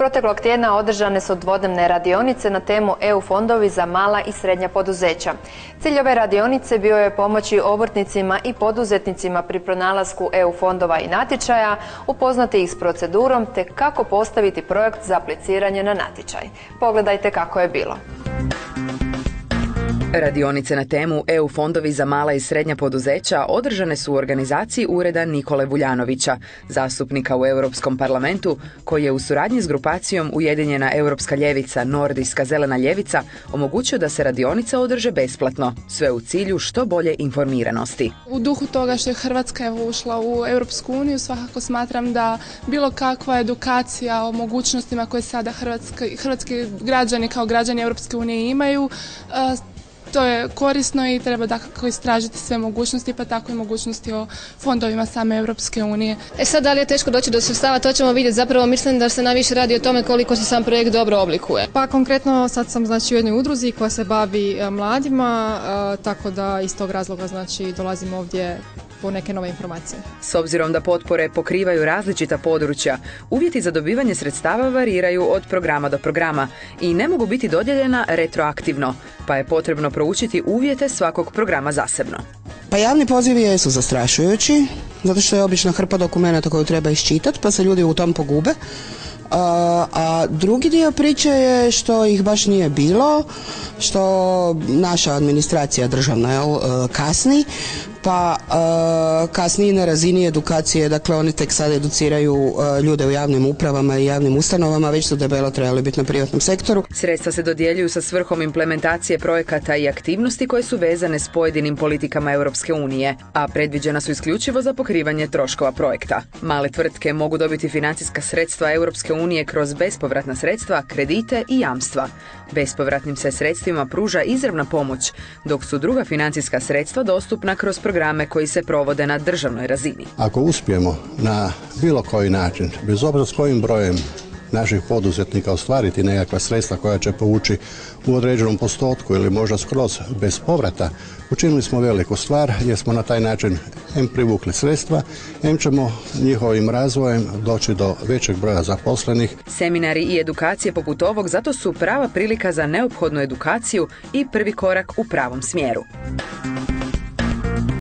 Proteklog tjedna održane su dvodnevne radionice na temu EU fondovi za mala i srednja poduzeća. Cilj ove radionice bio je pomoći obrtnicima i poduzetnicima pri pronalasku EU fondova i natječaja, upoznati ih s procedurom te kako postaviti projekt za apliciranje na natječaj. Pogledajte kako je bilo. Radionice na temu EU fondovi za mala i srednja poduzeća održane su u organizaciji ureda Nikole Vuljanovića, zastupnika u Europskom parlamentu, koji je u suradnji s grupacijom Ujedinjena Europska ljevica, Nordijska zelena ljevica omogućio da se radionice održe besplatno, sve u cilju što bolje informiranosti. U duhu toga što je Hrvatska ušla u Europsku uniju, svakako smatram da bilo kakva edukacija o mogućnostima koje sada hrvatski građani kao građani Europske unije imaju, to je korisno i treba dakako istražiti sve mogućnosti, pa tako i mogućnosti o fondovima same Europske unije. Sad, da li je teško doći do sredstava, to ćemo vidjeti. Zapravo mislim da se najviše radi o tome koliko se sam projekt dobro oblikuje. Pa konkretno sad sam u jednoj udruzi koja se bavi mladima, tako da iz tog razloga dolazim ovdje po neke nove informacije. S obzirom da potpore pokrivaju različita područja, uvjeti za dobivanje sredstava variraju od programa do programa i ne mogu biti dodijeljena retroaktivno, pa je potrebno proučiti uvjete svakog programa zasebno. Pa javni pozivi su zastrašujući, zato što je obično hrpa dokumenata koju treba iščitati, pa se ljudi u tom pogube. A drugi dio priče je što ih baš nije bilo, što naša administracija državna kasni, pa kasnije na razini edukacije, dakle oni tek sad educiraju ljude u javnim upravama i javnim ustanovama, već su debelo trebali biti na privatnom sektoru. Sredstva se dodjeljuju sa svrhom implementacije projekata i aktivnosti koje su vezane s pojedinim politikama Europske unije, a predviđena su isključivo za pokrivanje troškova projekta. Male tvrtke mogu dobiti financijska sredstva Europske unije kroz bespovratna sredstva, kredite i jamstva. Bespovratnim se sredstvima pruža izravna pomoć, dok su druga financijska sredstva dostupna kroz programe koji se provode na državnoj razini. Ako uspijemo na bilo koji način, bez obzira s kojim brojem naših poduzetnika ostvariti nekakva sredstva koja će povući u određenom postotku ili možda skroz bez povrata, učinili smo veliku stvar jer smo na taj način privukli sredstva, ćemo njihovim razvojem doći do većeg broja zaposlenih. Seminari i edukacije poput ovog zato su prava prilika za neophodnu edukaciju i prvi korak u pravom smjeru.